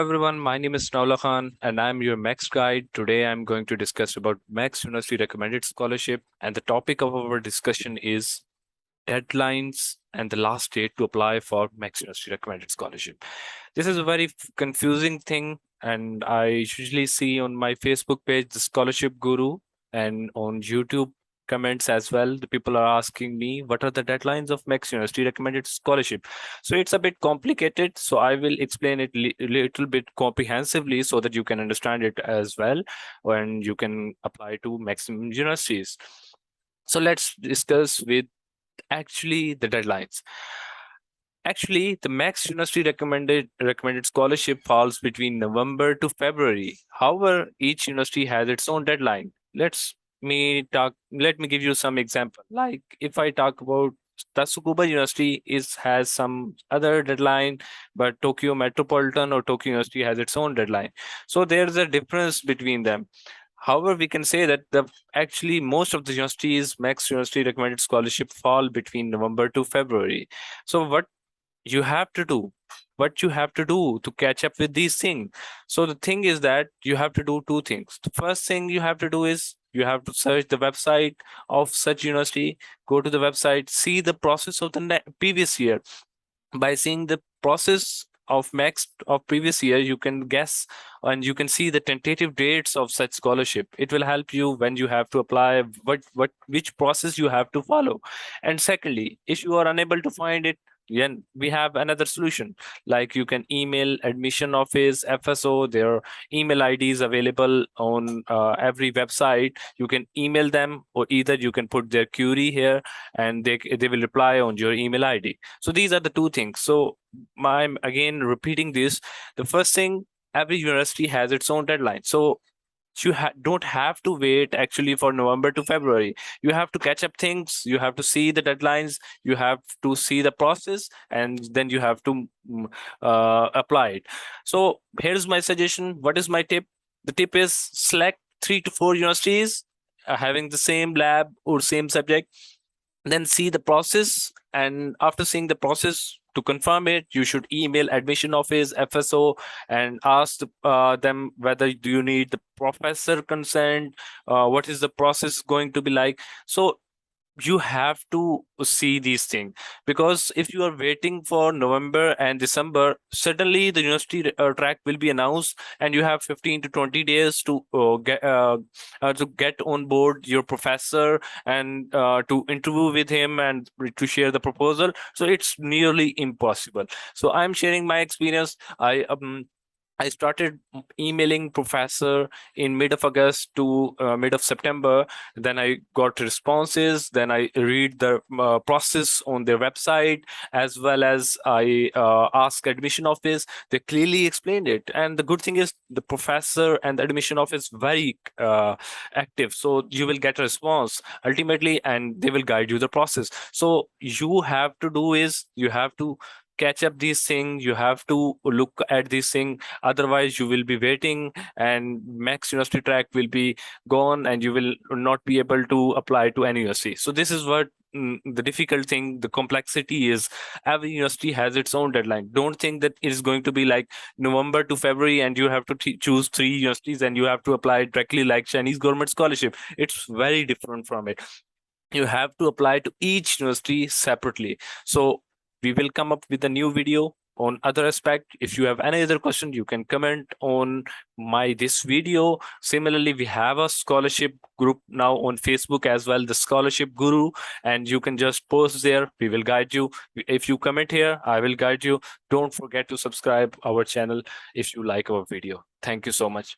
everyone, my name is Naula Khan and I'm your MEXT guide. Today I'm going to discuss about MEXT University Recommended Scholarship, and the topic of our discussion is deadlines and the last date to apply for MEXT University Recommended Scholarship. This is a very confusing thing, and I usually see on my Facebook page, the Scholarship Guru, and on YouTube comments as well. The people are asking me what are the deadlines of MEXT University Recommended Scholarship. So it's a bit complicated. So I will explain it a little bit comprehensively so that you can understand it as well when you can apply to maximum universities. So let's discuss with actually the deadlines. Actually, the MEXT University recommended scholarship falls between November to February. However, each university has its own deadline. Let me give you some example. Like if I talk about Tsukuba University has some other deadline, but Tokyo Metropolitan or Tokyo University has its own deadline. So there's a difference between them. However, we can say that actually most of the universities, MEXT University recommended scholarship fall between November to February. So what you have to do to catch up with these things. So the thing is that you have to do two things. The first thing you have to do is you have to search the website of such university, go to the website, see the process of the previous year. By seeing the process of MEXT of previous year, you can guess and you can see the tentative dates of such scholarship. It will help you when you have to apply, which process you have to follow. And secondly, if you are unable to find it, then we have another solution. Like you can email admission office, FSO, their email ID is available on every website. You can email them, or either you can put their query here and they will reply on your email ID. So these are the two things. So I'm again repeating this. The first thing, every university has its own deadline. So you don't have to wait actually for November to February. You have to catch up things. You have to see the deadlines. You have to see the process, and then you have to apply it. So here's my suggestion. What is my tip? The tip is select 3 to 4 universities having the same lab or same subject. Then see the process, and after seeing the process, to confirm it, you should email admission office, FSO, and ask them whether do you need the professor consent, what is the process going to be like. So you have to see these things, because if you are waiting for November and December, suddenly the university track will be announced and you have 15 to 20 days to get on board your professor and to interview with him and to share the proposal. So it's nearly impossible. So I'm sharing my experience. I started emailing professor in mid of August to mid of September. Then I got responses. Then I read the process on their website, as well as I asked admission office. They clearly explained it. And the good thing is the professor and the admission office very active. So you will get a response ultimately, and they will guide you the process. So you have to do is you have to catch up these things. You have to look at these things. Otherwise, you will be waiting, and MEXT University track will be gone, and you will not be able to apply to any university. So this is what the difficult thing, the complexity is. Every university has its own deadline. Don't think that it is going to be like November to February, and you have to choose 3 universities and you have to apply directly like Chinese government scholarship. It's very different from it. You have to apply to each university separately. So we will come up with a new video on other aspect. If you have any other question, you can comment on this video. Similarly, we have a scholarship group now on Facebook as well, the Scholarship Guru, and you can just post there. We will guide you. If you comment here, I will guide you. Don't forget to subscribe our channel if you like our video. Thank you so much.